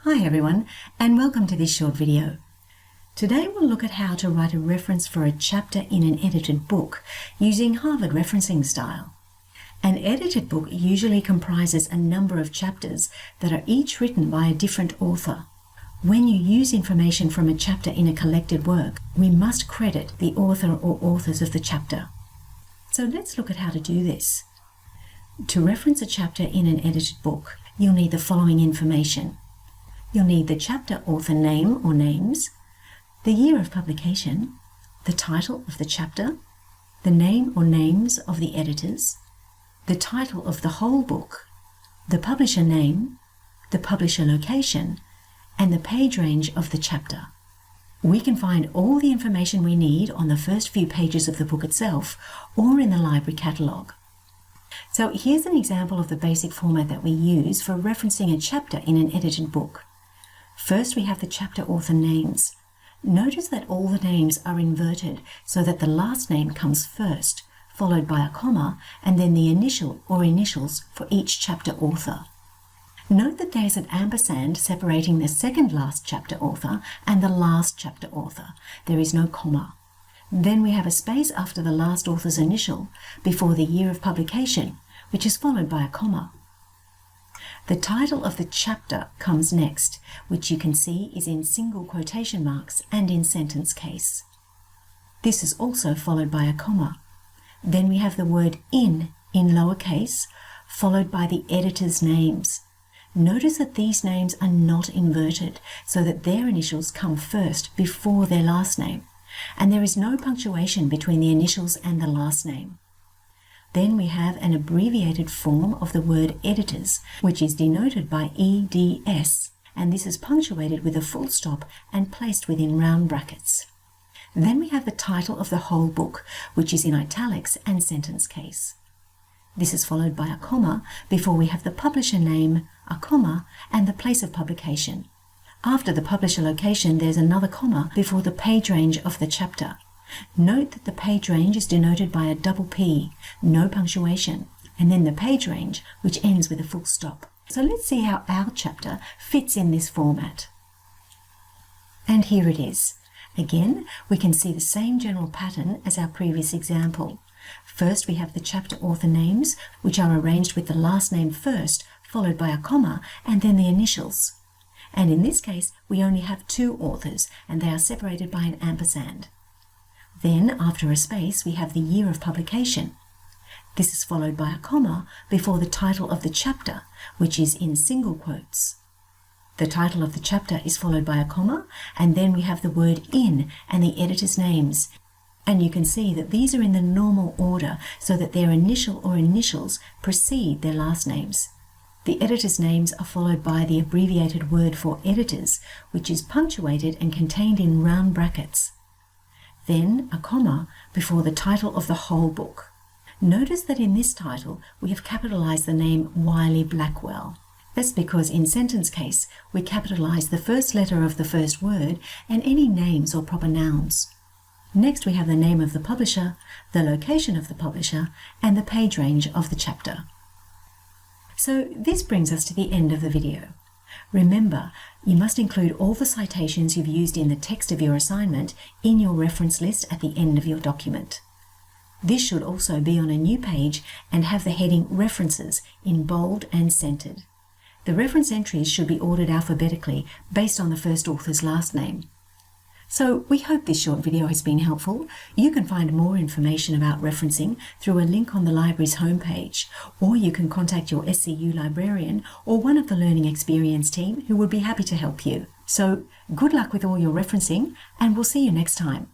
Hi everyone, and welcome to this short video. Today we'll look at how to write a reference for a chapter in an edited book using Harvard referencing style. An edited book usually comprises a number of chapters that are each written by a different author. When you use information from a chapter in a collected work, we must credit the author or authors of the chapter. So let's look at how to do this. To reference a chapter in an edited book, you'll need the following information. You'll need the chapter author name or names, the year of publication, the title of the chapter, the name or names of the editors, the title of the whole book, the publisher name, the publisher location, and the page range of the chapter. We can find all the information we need on the first few pages of the book itself or in the library catalogue. So here's an example of the basic format that we use for referencing a chapter in an edited book. First, we have the chapter author names. Notice that all the names are inverted so that the last name comes first, followed by a comma, and then the initial or initials for each chapter author. Note that there's an ampersand separating the second last chapter author and the last chapter author. There is no comma. Then we have a space after the last author's initial before the year of publication, which is followed by a comma. The title of the chapter comes next, which you can see is in single quotation marks and in sentence case. This is also followed by a comma. Then we have the word in lowercase, followed by the editor's names. Notice that these names are not inverted, so that their initials come first before their last name, and there is no punctuation between the initials and the last name. Then we have an abbreviated form of the word editors, which is denoted by EDS, and this is punctuated with a full stop and placed within round brackets. Then we have the title of the whole book, which is in italics and sentence case. This is followed by a comma before we have the publisher name, a comma, and the place of publication. After the publisher location, there's another comma before the page range of the chapter. Note that the page range is denoted by a double P, no punctuation, and then the page range, which ends with a full stop. So let's see how our chapter fits in this format. And here it is. Again, we can see the same general pattern as our previous example. First, we have the chapter author names, which are arranged with the last name first, followed by a comma, and then the initials. And in this case, we only have two authors, and they are separated by an ampersand. Then, after a space, we have the year of publication. This is followed by a comma before the title of the chapter, which is in single quotes. The title of the chapter is followed by a comma, and then we have the word in and the editor's names. And you can see that these are in the normal order so that their initial or initials precede their last names. The editor's names are followed by the abbreviated word for editors, which is punctuated and contained in round brackets. Then a comma before the title of the whole book. Notice that in this title we have capitalized the name Wiley Blackwell. That's because in sentence case we capitalize the first letter of the first word and any names or proper nouns. Next we have the name of the publisher, the location of the publisher, and the page range of the chapter. So this brings us to the end of the video. Remember, you must include all the citations you've used in the text of your assignment in your reference list at the end of your document. This should also be on a new page and have the heading References in bold and centered. The reference entries should be ordered alphabetically based on the first author's last name. So we hope this short video has been helpful. You can find more information about referencing through a link on the library's homepage, or you can contact your SCU librarian or one of the Learning Experience team who would be happy to help you. So good luck with all your referencing, and we'll see you next time.